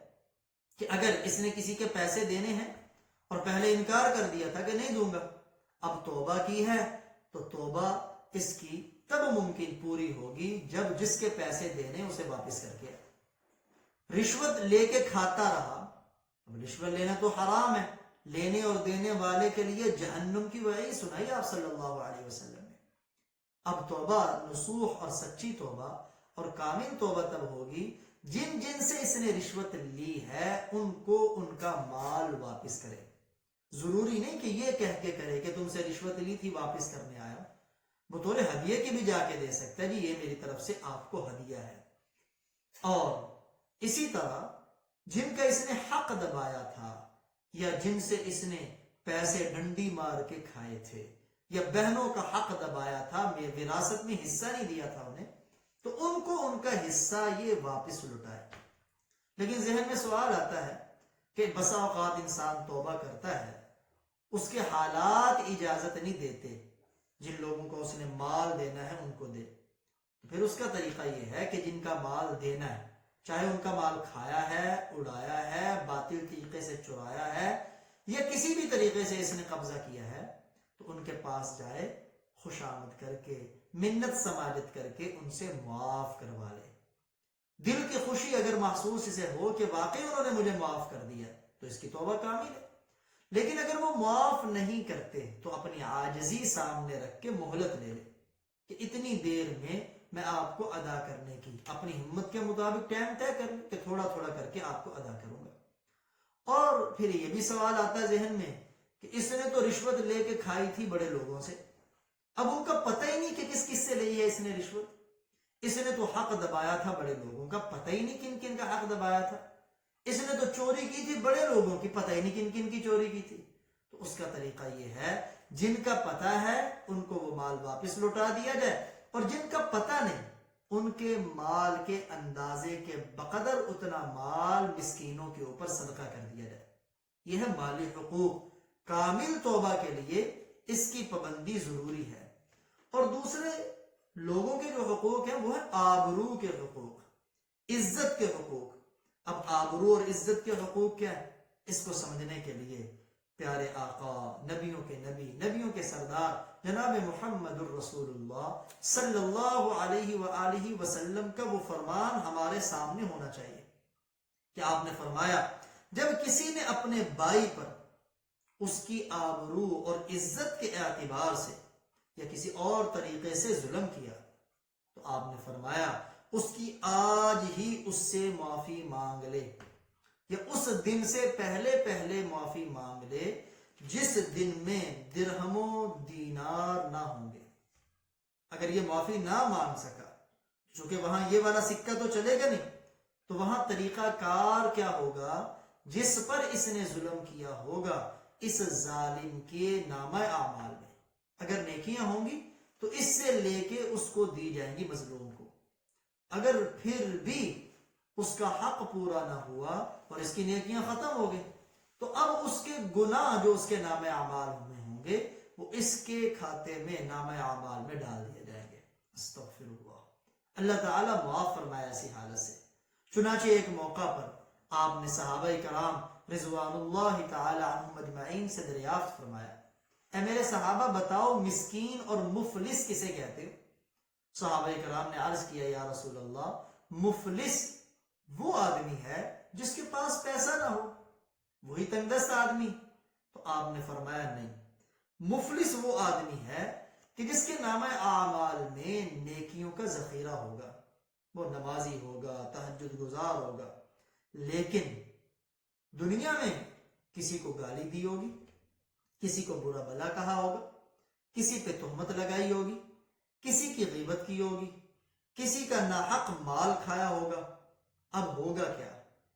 کہ اگر اس نے کسی کے پیسے دینے ہیں اور پہلے انکار کر دیا تھا کہ نہیں دوں گا، اب توبہ کی ہے تو توبہ اس کی تب ممکن پوری ہوگی جب جس کے پیسے دینے اسے واپس کر کے۔ رشوت لے کے کھاتا رہا، اب رشوت لینا تو حرام ہے، لینے اور دینے والے کے لیے جہنم کی وعید سنائی آپ صلی اللہ علیہ وسلم نے۔ اب توبہ نصوح اور سچی توبہ اور کامل توبہ تب ہوگی جن سے اس نے رشوت لی ہے ان کو ان کا مال واپس کرے۔ ضروری نہیں کہ یہ کہہ کے کرے کہ تم سے رشوت لی تھی واپس کرنے آیا، بطور ہدیے کی بھی جا کے دے سکتا ہے، جی یہ میری طرف سے آپ کو ہدیہ ہے۔ اور اسی طرح جن کا اس نے حق دبایا تھا یا جن سے اس نے پیسے ڈنڈی مار کے کھائے تھے یا بہنوں کا حق دبایا تھا، وراثت میں حصہ نہیں دیا تھا انہیں، تو ان کو ان کا حصہ یہ واپس لوٹائے۔ لیکن ذہن میں سوال آتا ہے کہ بسا اوقات انسان توبہ کرتا ہے، اس کے حالات اجازت نہیں دیتے، جن لوگوں کو اس نے مال دینا ہے ان کو دے، تو پھر اس کا طریقہ یہ ہے کہ جن کا مال دینا ہے، چاہے ان کا مال کھایا ہے، اڑایا ہے، باطل طریقے سے چرایا ہے یا کسی بھی طریقے سے اس نے قبضہ کیا ہے، تو ان کے پاس جائے، خوشامد کر کے، منت سماجت کر کے ان سے معاف کروا لے۔ دل کی خوشی اگر محسوس اسے ہو کہ واقعی انہوں نے مجھے معاف کر دیا تو اس کی توبہ کامل ہے۔ لیکن اگر وہ معاف نہیں کرتے تو اپنی عاجزی سامنے رکھ کے مہلت لے لے کہ اتنی دیر میں میں آپ کو ادا کرنے کی اپنی ہمت کے مطابق ٹائم طے کر کہ تھوڑا تھوڑا کر کے آپ کو ادا کروں گا۔ اور پھر یہ بھی سوال آتا ہے ذہن میں کہ اس نے تو رشوت لے کے کھائی تھی بڑے لوگوں سے، اب ان کا پتہ ہی نہیں کہ کس کس سے لی ہے اس نے رشوت، اس نے تو حق دبایا تھا بڑے لوگوں کا، پتہ ہی نہیں کن کن کا حق دبایا تھا، اس نے تو چوری کی تھی بڑے لوگوں کی، پتہ ہی نہیں کن کن کی چوری کی تھی۔ تو اس کا طریقہ یہ ہے جن کا پتہ ہے ان کو وہ مال واپس لوٹا دیا جائے، اور جن کا پتہ نہیں ان کے مال کے اندازے کے بقدر اتنا مال مسکینوں کے اوپر صدقہ کر دیا جائے۔ یہ ہے مالی حقوق۔ کامل توبہ کے لیے اس کی پابندی ضروری ہے۔ اور دوسرے لوگوں کے جو حقوق ہیں وہ ہے آبرو کے حقوق، عزت کے حقوق۔ اب آبرو اور عزت کے حقوق کیا ہے، اس کو سمجھنے کے لیے پیارے آقا، نبیوں کے نبی، نبیوں کے سردار جناب محمد الرسول اللہ صلی اللہ علیہ وآلہ وسلم کا وہ فرمان ہمارے سامنے ہونا چاہیے کہ آپ نے فرمایا جب کسی نے اپنے بھائی پر اس کی آبرو اور عزت کے اعتبار سے یا کسی اور طریقے سے ظلم کیا تو آپ نے فرمایا اس کی آج ہی اس سے معافی مانگ لے، یا اس دن سے پہلے معافی مانگ لے جس دن میں درہم و دینار نہ ہوں گے۔ اگر یہ معافی نہ مانگ سکا، چونکہ وہاں یہ والا سکہ تو چلے گا نہیں، تو وہاں طریقہ کار کیا ہوگا، جس پر اس نے ظلم کیا ہوگا اس ظالم کے نامہ اعمال میں اگر نیکیاں ہوں گی تو اس سے لے کے اس کو دی جائیں گی مظلوم کو، اگر پھر بھی اس کا حق پورا نہ ہوا اور اس کی نیکیاں ختم ہو گئی تو اب اس کے گناہ جو اس کے نام اعمال میں ہوں گے وہ اس کے کھاتے میں نام اعمال میں ڈال دیے جائیں گے۔ استغفر اللہ، اللہ تعالیٰ معاف فرمایا ایسی حالت سے۔ چنانچہ ایک موقع پر آپ نے صحابہ کرام رضوان اللہ تعالی عنہم اجمعین سے دریافت فرمایا، اے میرے صحابہ بتاؤ مسکین اور مفلس کسے کہتے ہو؟ صحابہ کرام نے عرض کیا یا رسول اللہ مفلس وہ آدمی ہے جس کے پاس پیسہ نہ ہو، وہی تنگ دست آدمی۔ تو آپ نے فرمایا نہیں، مفلس وہ آدمی ہے کہ جس کے نامہ اعمال میں نیکیوں کا ذخیرہ ہوگا، وہ نمازی ہوگا، تہجد گزار ہوگا، لیکن دنیا میں کسی کو گالی دی ہوگی، کسی کو برا بلا کہا ہوگا، کسی پہ تہمت لگائی ہوگی، کسی کی غیبت کی ہوگی، کسی کا ناحق مال کھایا ہوگا۔ اب ہوگا کیا،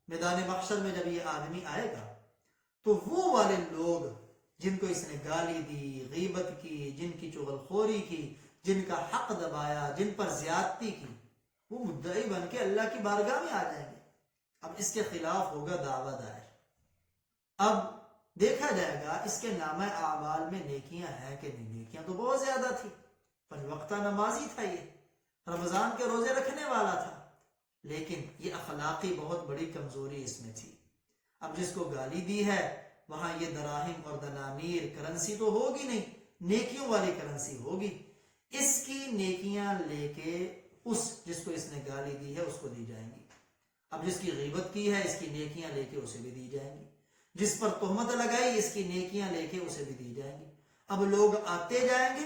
میدان محشر میں جب یہ آدمی آئے گا تو وہ والے لوگ جن کو اس نے گالی دی، غیبت کی، جن کی چغل خوری کی، جن کا حق دبایا، جن پر زیادتی کی، وہ مدعی بن کے اللہ کی بارگاہ میں آ جائیں گے۔ اب اس کے خلاف ہوگا دعویٰ دائر، اب دیکھا جائے گا اس کے نامہ اعمال میں نیکیاں ہیں کہ نہیں۔ نیکیاں تو بہت زیادہ تھی، 5 وقتہ نمازی تھا، یہ رمضان کے روزے رکھنے والا تھا، لیکن یہ اخلاقی بہت بڑی کمزوری اس میں تھی۔ اب جس کو گالی دی ہے وہاں یہ دراہم اور دنانیر کرنسی تو ہوگی نہیں، نیکیوں والی کرنسی ہوگی، اس کی نیکیاں لے کے اس جس کو اس نے گالی دی ہے اس کو دی جائیں گی۔ اب جس کی غیبت کی ہے اس کی نیکیاں لے کے اسے بھی دی جائیں گی، جس پر تہمت لگائی اس کی نیکیاں لے کے اسے بھی دی جائیں گی۔ اب لوگ آتے جائیں گے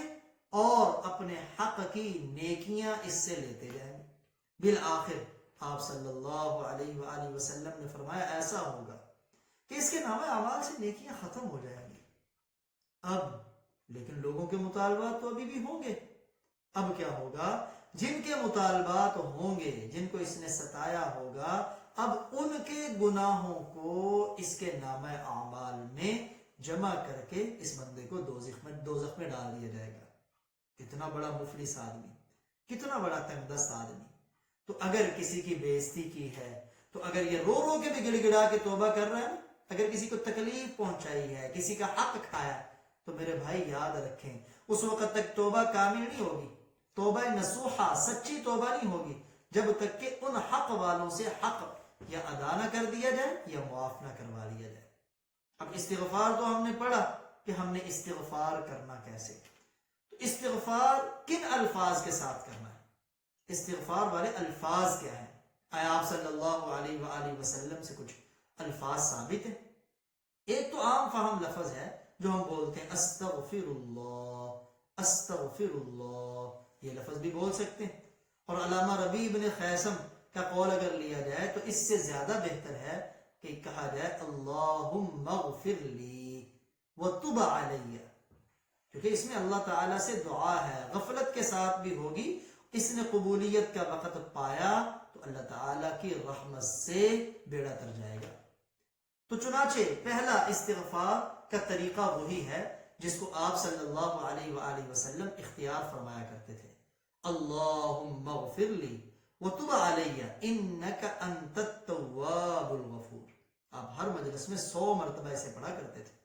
اور اپنے حق کی نیکیاں اس سے لیتے جائیں گے۔ بالآخر آپ صلی اللہ علیہ وآلہ وسلم نے فرمایا ایسا ہوگا کہ اس کے نامہ اعمال سے نیکیاں ختم ہو جائیں گی۔ اب لیکن لوگوں کے مطالبات تو ابھی بھی ہوں گے۔ اب کیا ہوگا، جن کے مطالبات ہوں گے، جن کو اس نے ستایا ہوگا، اب ان کے گناہوں کو اس کے نامہ اعمال میں جمع کر کے اس بندے کو دوزخ میں ڈال دیا جائے گا۔ کتنا بڑا مفلس آدمی، کتنا بڑا تنگ دست آدمی۔ تو اگر کسی کی بے عزتی کی ہے تو اگر یہ رو رو کے بھی گڑ گڑا کے توبہ کر رہا ہے، اگر کسی کو تکلیف پہنچائی ہے، کسی کا حق کھایا، تو میرے بھائی یاد رکھیں اس وقت تک توبہ کامل نہیں ہوگی، توبہ نصوحہ سچی توبہ نہیں ہوگی جب تک کہ ان حق والوں سے حق یا ادا نہ کر دیا جائے یا معاف نہ کروا لیا جائے۔ اب استغفار تو ہم نے پڑھا کہ ہم نے استغفار کرنا کیسے، تو استغفار کن الفاظ کے ساتھ کرنا ہے، استغفار والے الفاظ کیا ہیں؟ آیا آپ صلی اللہ علیہ وآلہ وسلم سے کچھ الفاظ ثابت ہیں؟ ایک تو عام فہم لفظ ہے جو ہم بولتے ہیں استغفر اللہ، استغفر اللہ، یہ لفظ بھی بول سکتے ہیں، اور علامہ ربیع بن خیثم کا قول اگر لیا جائے تو اس سے زیادہ بہتر ہے کہ کہا جائے اللہم اغفر لی، وَتُبَ عَلَيَّ، کیونکہ اس میں اللہ تعالیٰ سے دعا ہے، غفلت کے ساتھ بھی ہوگی، اس نے قبولیت کا وقت پایا تو اللہ تعالیٰ کی رحمت سے بیڑا تر جائے گا۔ تو چنانچہ پہلا استغفار کا طریقہ وہی ہے جس کو آپ صلی اللہ علیہ وآلہ وسلم اختیار فرمایا کرتے تھے، اللہم اغفر لی وتب علی انک انت التواب الغفور۔ آپ ہر مجلس میں 100 مرتبہ اسے پڑھا کرتے تھے۔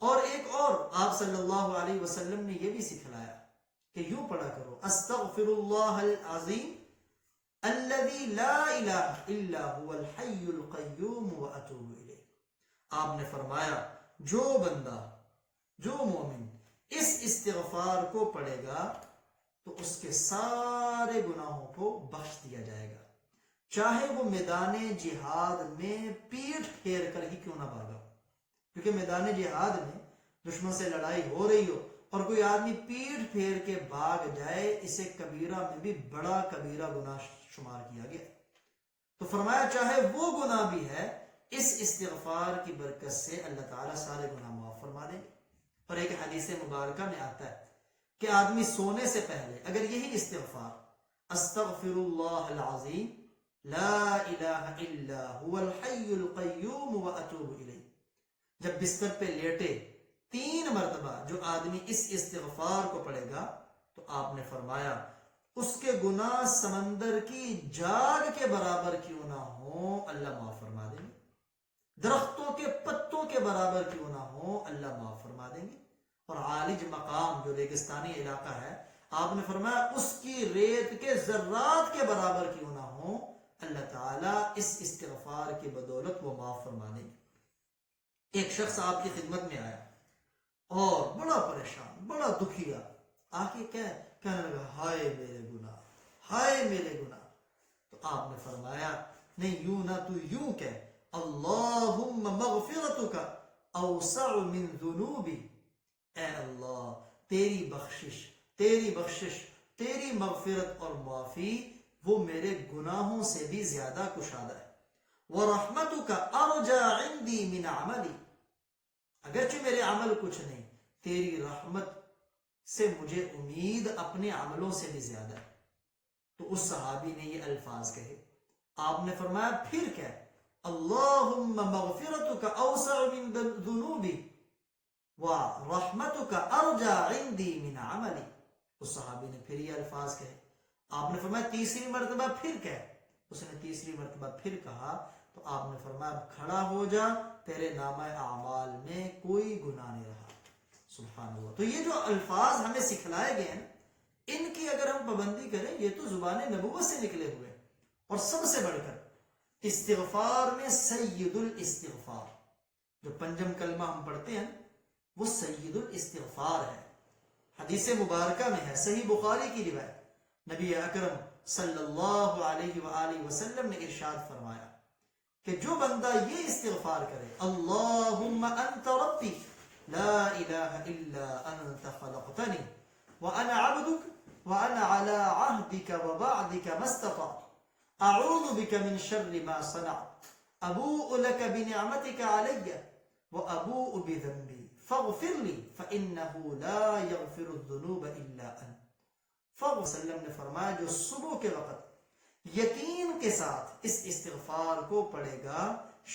اور ایک اور آپ صلی اللہ علیہ وسلم نے یہ بھی سکھلایا کہ یوں پڑھا کرو، استغفر اللہ العظیم الذی لا الہ الا هو الحی القیوم واتوب الیہ۔ آپ نے فرمایا جو بندہ، جو مومن اس استغفار کو پڑھے گا تو اس کے سارے گناہوں کو بخش دیا جائے گا، چاہے وہ میدان جہاد میں پیٹھ پھیر کر ہی کیوں نہ بھاگا۔ کیونکہ میدان جہاد میں دشمن سے لڑائی ہو رہی ہو اور کوئی آدمی پیٹھ پھیر کے بھاگ جائے، اسے کبیرہ میں بھی بڑا کبیرہ گناہ شمار کیا گیا۔ تو فرمایا چاہے وہ گناہ بھی ہے، اس استغفار کی برکت سے اللہ تعالیٰ سارے گناہ معاف فرما دیں گے۔ اور ایک حدیث مبارکہ میں آتا ہے کہ آدمی سونے سے پہلے اگر یہی استغفار، استغفر اللہ العظیم لا الہ الا هو الحی القیوم واتوب الیہ، جب بستر پہ لیٹے 3 مرتبہ جو آدمی اس استغفار کو پڑھے گا تو آپ نے فرمایا اس کے گناہ سمندر کی جاگ کے برابر کیوں نہ ہو، اللہ معاف فرما دیں گے، درختوں کے پتوں کے برابر کیوں نہ ہو، اللہ معاف فرما دیں گے۔ اور عالج مقام جو ریگستانی علاقہ ہے، آپ نے فرمایا اس کی ریت کے ذرات کے برابر کیوں نہ ہو، اللہ تعالیٰ اس استغفار کی بدولت وہ معاف فرما دیں گے۔ ایک شخص آپ کی خدمت میں آیا اور بڑا پریشان، بڑا دکھیا، آ کے کہنے لگا ہائے میرے گناہ، ہائے میرے گناہ۔ تو آپ نے فرمایا نہیں، یوں نہ، تو یوں کہہ اللہم مغفرتک اوسع من ذنوبی، اے اللہ تیری بخشش، تیری بخشش، تیری مغفرت اور معافی وہ میرے گناہوں سے بھی زیادہ کشادہ ہے، وَرَحْمَتُكَ أَرْجَى عِنْدِي مِنْ عَمَلِي، اگرچہ میرے عمل کچھ نہیں، تیری رحمت سے مجھے امید اپنے عملوں سے بھی زیادہ ہے۔ تو اس صحابی نے یہ الفاظ کہے، آپ نے فرمایا پھر کیا، اللہم مغفرتک اوسع من ذنوبی ورحمتک ارجى عندی من عملی۔ اس صحابی نے پھر یہ الفاظ کہے، آپ نے فرمایا تیسری مرتبہ پھر کہے، اس نے تیسری مرتبہ پھر کہا تو آپ نے فرمایا کھڑا ہو جا، تیرے نامہ اعمال میں کوئی گناہ نہیں رہا۔ سبحان اللہ۔ تو یہ جو الفاظ ہمیں سکھلائے گئے ہیں، ان کی اگر ہم پابندی کریں، یہ تو زبان نبوت سے نکلے ہوئے، اور سب سے بڑھ کر استغفار میں سید الاستغفار، جو پنجم کلمہ ہم پڑھتے ہیں وہ سید الاستغفار ہے۔ حدیث مبارکہ میں ہے، صحیح بخاری کی روایت، نبی اکرم صلی اللہ علیہ وآلہ وسلم نے ارشاد فرمایا کہ جو بندہ یہ استغفار کرے، اللہم انت ربی لا الہ الا انت خلقتنی وانا عبدک وانا علی عہدک ووعدک ما استطعت اعوذ بک من شر ما صنعت ابوء لک بنعمتک علی وابوء بذنبی فاغفر لی فانہ لا یغفر الذنوب الا انت۔ وسلم نے فرمایا جو صبح کے وقت یقین کے ساتھ اس استغفار کو پڑھے گا،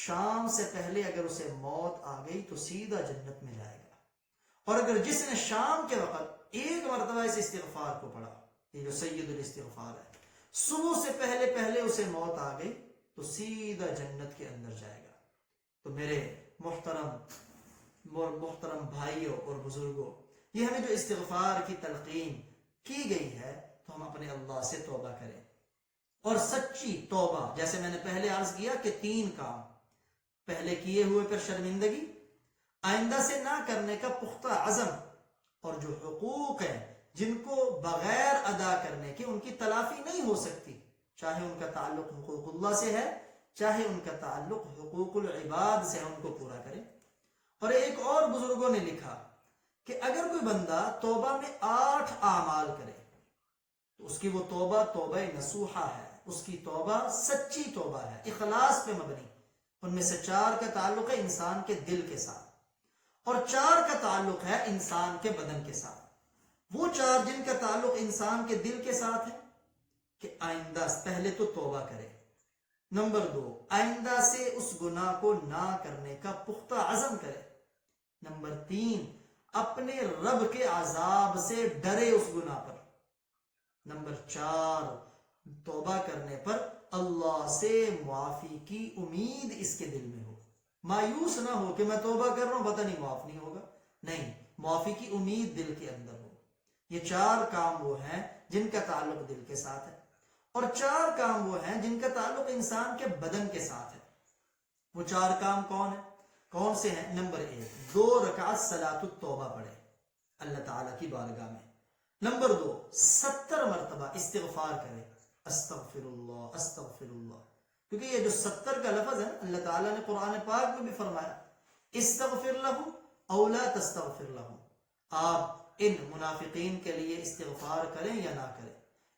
شام سے پہلے اگر اسے موت آ گئی تو سیدھا جنت میں جائے گا، اور اگر جس نے شام کے وقت ایک مرتبہ اس استغفار کو پڑھا، یہ جو سید الاستغفار ہے، صبح سے پہلے اسے موت آ گئی تو سیدھا جنت کے اندر جائے گا۔ تو میرے محترم بھائیوں اور بزرگوں، یہ ہمیں جو استغفار کی تلقین کی گئی ہے تو ہم اپنے اللہ سے توبہ کریں، اور سچی توبہ، جیسے میں نے پہلے عرض کیا کہ 3 کام، پہلے کیے ہوئے پر شرمندگی، آئندہ سے نہ کرنے کا پختہ عزم، اور جو حقوق ہیں جن کو بغیر ادا کرنے کے ان کی تلافی نہیں ہو سکتی، چاہے ان کا تعلق حقوق اللہ سے ہے، چاہے ان کا تعلق حقوق العباد سے ہے، ان کو پورا کریں۔ اور ایک اور بزرگوں نے لکھا کہ اگر کوئی بندہ توبہ میں 8 اعمال کرے تو اس کی وہ توبہ نصوحہ ہے، اس کی توبہ سچی توبہ ہے، اخلاص پہ مبنی، ان میں سے 4 کا تعلق ہے انسان کے دل کے ساتھ، اور 4 کا تعلق ہے انسان کے بدن کے ساتھ. وہ 4 جن کا تعلق انسان کے دل کے ساتھ ہے کہ آئندہ پہلے تو توبہ کرے. نمبر 2، آئندہ سے اس گناہ کو نہ کرنے کا پختہ عزم کرے. نمبر 3، اپنے رب کے عذاب سے ڈرے اس گناہ پر. نمبر 4، توبہ کرنے پر اللہ سے معافی کی امید اس کے دل میں ہو. مایوس نہ ہو کہ میں توبہ کر رہا ہوں پتہ نہیں معاف نہیں ہوگا. نہیں، معافی کی امید دل کے اندر ہو. یہ 4 کام وہ ہیں جن کا تعلق دل کے ساتھ ہے، اور 4 کام وہ ہیں جن کا تعلق انسان کے بدن کے ساتھ ہے. وہ 4 کام کون سے ہیں؟ نمبر 1، 2 رکعت صلاۃ التوبہ پڑھے اللہ تعالیٰ کی بارگاہ میں. نمبر 2، 70 مرتبہ استغفار کرے، استغفر اللہ استغفر اللہ. کیونکہ یہ جو 70 کا لفظ ہے اللہ تعالیٰ نے قرآن پاک میں بھی فرمایا استغفر لہم او لا تستغفر لہم. آپ ان منافقین کے لیے استغفار کریں یا نہ کریں.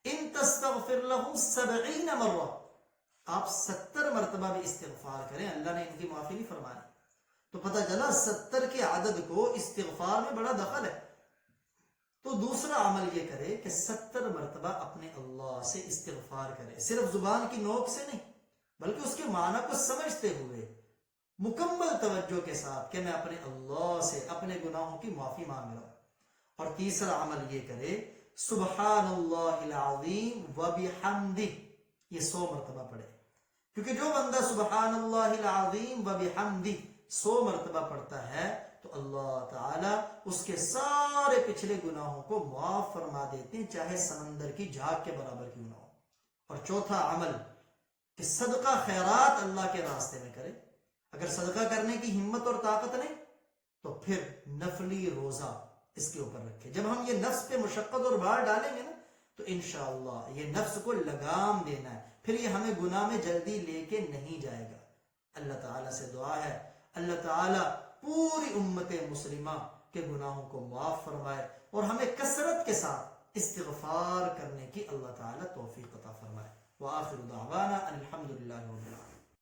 ان تستغفر لہم 70 مرہ، آپ 70 مرتبہ بھی استغفار کریں، اللہ نے ان کی معافی نہیں فرمائی. تو پتہ چلا 70 کے عدد کو استغفار میں بڑا دخل ہے. تو دوسرا عمل یہ کرے کہ 70 مرتبہ اپنے اللہ سے استغفار کرے، صرف زبان کی نوک سے نہیں بلکہ اس کے معنی کو سمجھتے ہوئے مکمل توجہ کے ساتھ کہ میں اپنے اللہ سے اپنے گناہوں کی معافی مانگ رہا ہوں. اور تیسرا عمل یہ کرے سبحان اللہ العظیم وبحمدہ، یہ 100 مرتبہ پڑھے. کیونکہ جو بندہ سبحان اللہ العظیم وبحمدہ 100 مرتبہ پڑھتا ہے تو اللہ تعالیٰ اس کے سارے پچھلے گناہوں کو معاف فرما دیتے ہیں، چاہے سمندر کی جھاگ کے برابر کیوں نہ ہو. اور چوتھا عمل کہ صدقہ خیرات اللہ کے راستے میں کرے. اگر صدقہ کرنے کی ہمت اور طاقت نہیں تو پھر نفلی روزہ اس کے اوپر رکھے. جب ہم یہ نفس پہ مشقت اور بھار ڈالیں گے نا تو انشاءاللہ یہ نفس کو لگام دینا ہے، پھر یہ ہمیں گناہ میں جلدی لے کے نہیں جائے گا. اللہ تعالیٰ سے دعا ہے اللہ تعالیٰ پوری امت مسلمہ کے گناہوں کو معاف فرمائے اور ہمیں کثرت کے ساتھ استغفار کرنے کی اللہ تعالیٰ توفیق عطا فرمائے. وآخر دعوانا الحمدللہ رب العالمین.